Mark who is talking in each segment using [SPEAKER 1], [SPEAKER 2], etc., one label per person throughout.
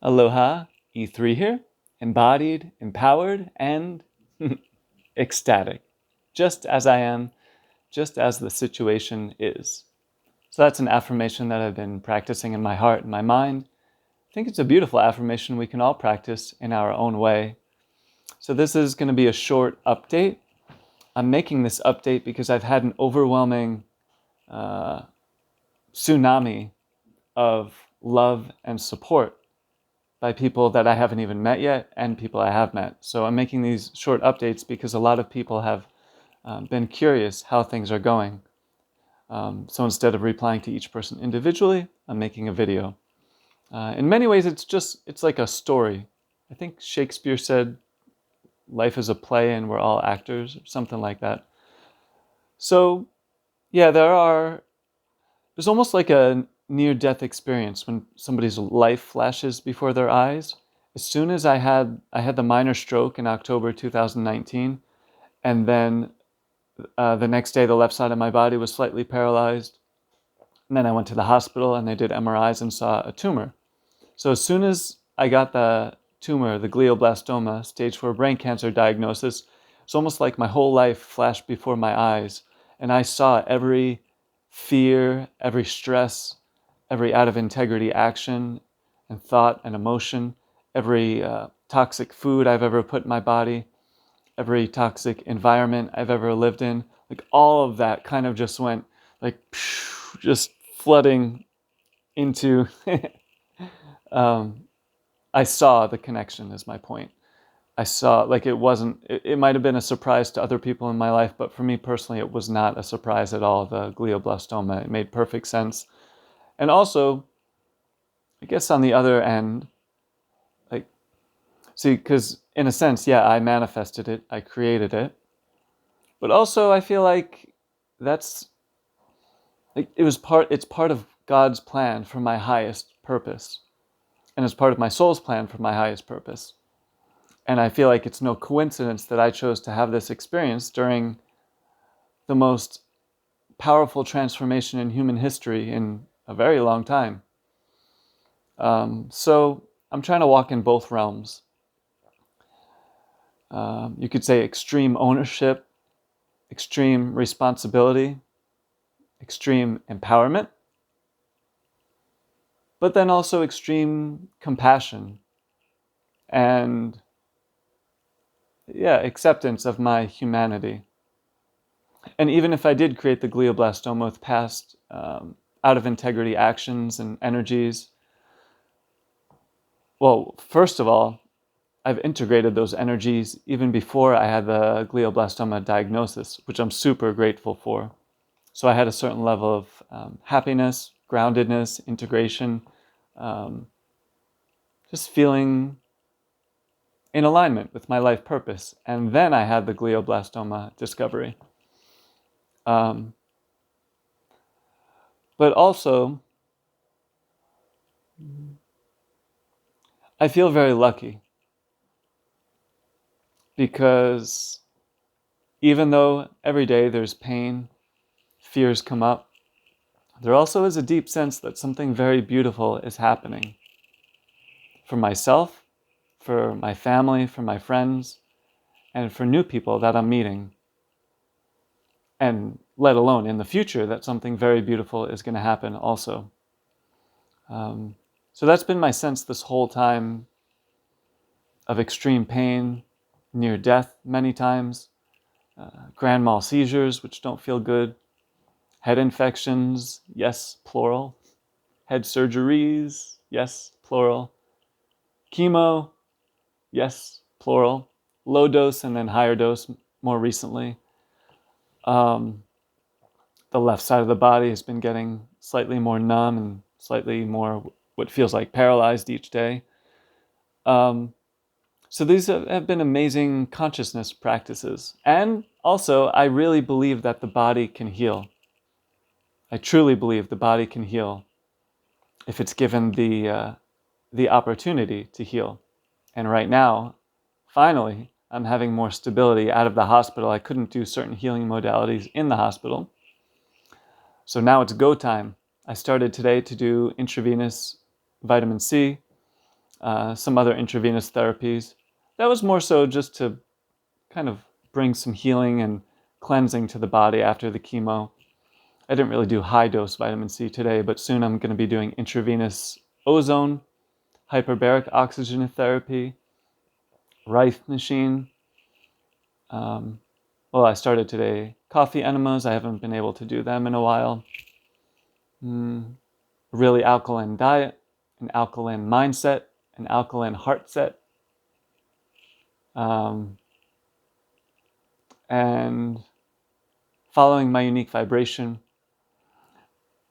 [SPEAKER 1] Aloha, E3 here, embodied, empowered, and ecstatic. Just as I am, just as the situation is. So that's an affirmation that I've been practicing in my heart and my mind. I think it's a beautiful affirmation we can all practice in our own way. So this is going to be a short update. I'm making this update because I've had an overwhelming tsunami of love and support by people that I haven't even met yet and people I have met. So I'm making these short updates because a lot of people have been curious how things are going. So instead of replying to each person individually, I'm making a video. In many ways, it's like a story. I think Shakespeare said, life is a play and we're all actors, or something like that. So yeah, there's almost like a near-death experience when somebody's life flashes before their eyes. As soon as I had the minor stroke in October 2019, and then the next day the left side of my body was slightly paralyzed. And then I went to the hospital and they did MRIs and saw a tumor. So as soon as I got the tumor, the glioblastoma, stage 4 brain cancer diagnosis, it's almost like my whole life flashed before my eyes. And I saw every fear, every stress, every out of integrity action and thought and emotion, every toxic food I've ever put in my body, every toxic environment I've ever lived in. Like all of that kind of just went like just flooding into I saw the connection is my point. I saw, like, it might have been a surprise to other people in my life, but for me personally, it was not a surprise at all, the glioblastoma. It made perfect sense. And also, I guess on the other end, like, see, because in a sense, yeah, I manifested it, I created it. But also, I feel like that's, like, it's part of God's plan for my highest purpose. And it's part of my soul's plan for my highest purpose. And I feel like it's no coincidence that I chose to have this experience during the most powerful transformation in human history in a very long time. So I'm trying to walk in both realms. You could say extreme ownership, extreme responsibility, extreme empowerment, but then also extreme compassion and, yeah, acceptance of my humanity. And even if I did create the glioblastoma with past out of integrity actions and energies, well, first of all, I've integrated those energies even before I had the glioblastoma diagnosis, which I'm super grateful for. So I had a certain level of happiness, groundedness, integration, just feeling in alignment with my life purpose. And then I had the glioblastoma discovery. But also, I feel very lucky because even though every day there's pain, fears come up, there also is a deep sense that something very beautiful is happening for myself, for my family, for my friends, and for new people that I'm meeting. And let alone in the future that something very beautiful is going to happen also. So that's been my sense this whole time, of extreme pain, near death many times, grand mal seizures, which don't feel good, head infections, yes, plural, head surgeries, yes, plural, chemo, yes, plural, low dose and then higher dose more recently. The left side of the body has been getting slightly more numb and slightly more what feels like paralyzed each day. So these have been amazing consciousness practices. And also, I really believe that the body can heal. I truly believe the body can heal if it's given the opportunity to heal. And right now, finally, I'm having more stability out of the hospital. I couldn't do certain healing modalities in the hospital. So now it's go time. I started today to do intravenous vitamin C. some other intravenous therapies. That was more so just to kind of bring some healing and cleansing to the body after the chemo. I didn't really do high dose vitamin C today, but soon I'm going to be doing intravenous ozone, hyperbaric oxygen therapy, Rife machine. Well, I started today coffee enemas. I haven't been able to do them in a while. Really alkaline diet, an alkaline mindset, an alkaline heart set. And following my unique vibration,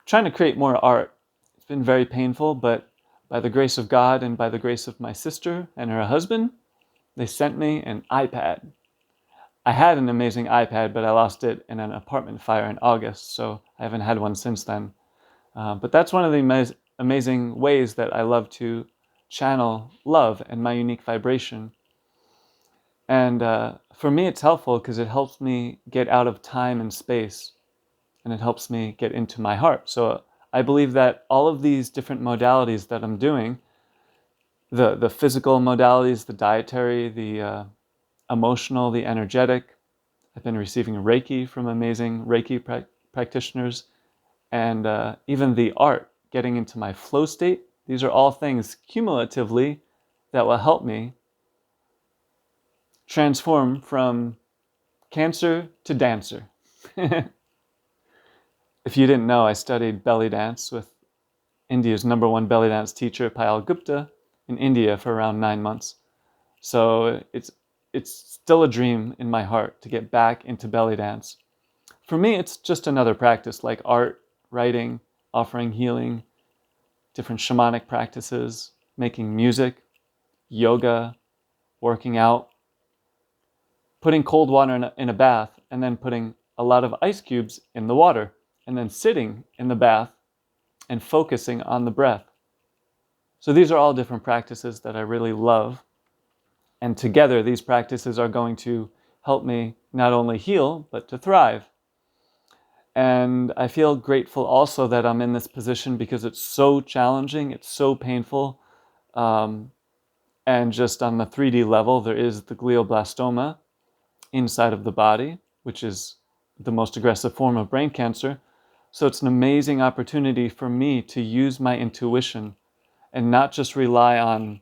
[SPEAKER 1] trying to create more art. It's been very painful, but by the grace of God and by the grace of my sister and her husband, they sent me an iPad. I had an amazing iPad, but I lost it in an apartment fire in August, so I haven't had one since then. But that's one of the amazing ways that I love to channel love and my unique vibration. And for me, it's helpful because it helps me get out of time and space, and it helps me get into my heart. So I believe that all of these different modalities that I'm doing, the physical modalities, the dietary, the emotional, the energetic, I've been receiving Reiki from amazing Reiki practitioners, and even the art, getting into my flow state. These are all things cumulatively that will help me transform from cancer to dancer. If you didn't know, I studied belly dance with India's #1 belly dance teacher, Payal Gupta, in India for around 9 months. So it's still a dream in my heart to get back into belly dance. For me, it's just another practice like art, writing, offering healing, different shamanic practices, making music, yoga, working out, putting cold water in a bath, and then putting a lot of ice cubes in the water, and then sitting in the bath and focusing on the breath. So these are all different practices that I really love. And together, these practices are going to help me not only heal, but to thrive. And I feel grateful also that I'm in this position because it's so challenging, it's so painful. And just on the 3D level, there is the glioblastoma inside of the body, which is the most aggressive form of brain cancer. So it's an amazing opportunity for me to use my intuition and not just rely on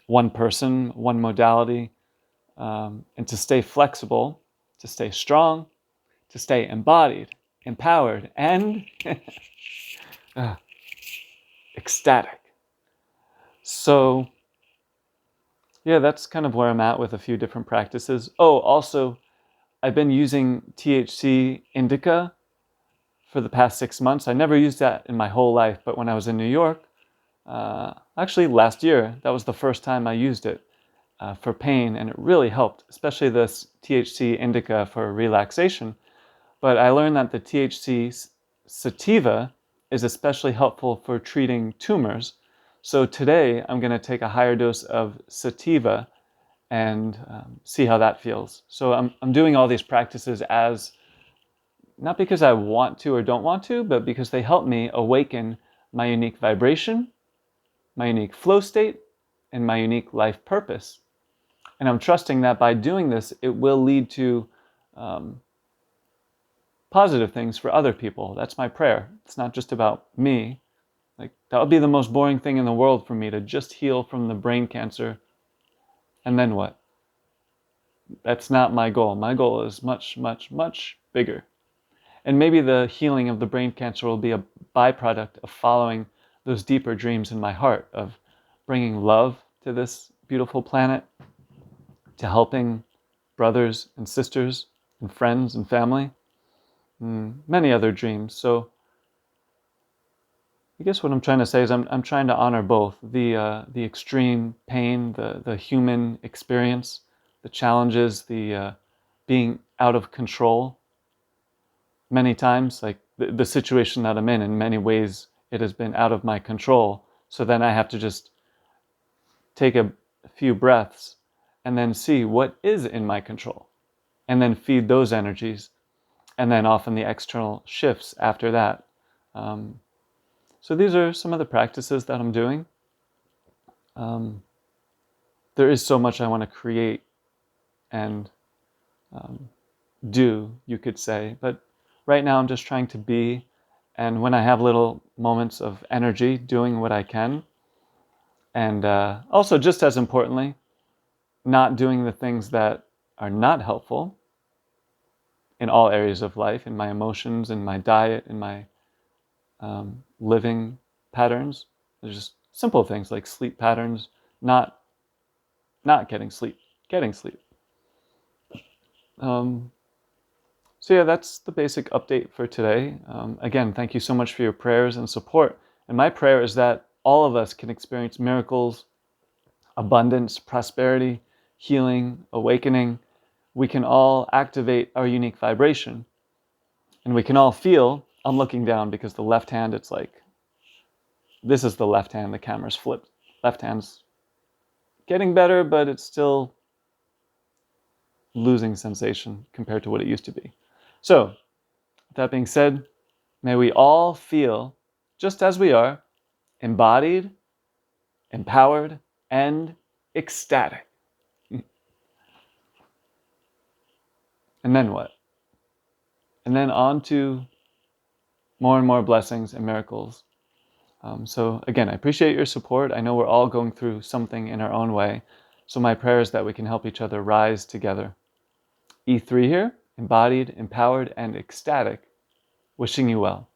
[SPEAKER 1] one person, one modality, and to stay flexible, to stay strong, to stay embodied, empowered, and ecstatic. So, yeah, that's kind of where I'm at with a few different practices. Oh, also, I've been using THC indica for the past 6 months. I never used that in my whole life, but when I was in New York, actually last year, that was the first time I used it for pain, and it really helped, especially this THC indica for relaxation. But I learned that the THC sativa is especially helpful for treating tumors. So today I'm going to take a higher dose of sativa and see how that feels. So I'm doing all these practices as not because I want to or don't want to, but because they help me awaken my unique vibration, my unique flow state, and my unique life purpose. And I'm trusting that by doing this, it will lead to positive things for other people. That's my prayer. It's not just about me. Like, that would be the most boring thing in the world for me to just heal from the brain cancer. And then what? That's not my goal. My goal is much, much, much bigger. And maybe the healing of the brain cancer will be a byproduct of following those deeper dreams in my heart of bringing love to this beautiful planet, to helping brothers and sisters and friends and family, and many other dreams. So I guess what I'm trying to say is I'm trying to honor both the extreme pain, the human experience, the challenges, the being out of control. Many times, like the situation that I'm in many ways, it has been out of my control. So then I have to just take a few breaths and then see what is in my control, and then feed those energies, and then often the external shifts after that. So these are some of the practices that I'm doing. there is so much I want to create and do, you could say. But right now I'm just trying to be. And when I have little moments of energy, doing what I can. And also, just as importantly, not doing the things that are not helpful in all areas of life, in my emotions, in my diet, in my living patterns. There's just simple things like sleep patterns, not getting sleep, getting sleep. So yeah, that's the basic update for today. Again, thank you so much for your prayers and support. And my prayer is that all of us can experience miracles, abundance, prosperity, healing, awakening. We can all activate our unique vibration. And we can all feel, I'm looking down because the left hand, it's like, this is the left hand, the camera's flipped. Left hand's getting better, but it's still losing sensation compared to what it used to be. So, that being said, may we all feel, just as we are, embodied, empowered, and ecstatic. And then what? And then on to more and more blessings and miracles. So again, I appreciate your support. I know we're all going through something in our own way. So my prayer is that we can help each other rise together. E3 here, embodied, empowered, and ecstatic. Wishing you well.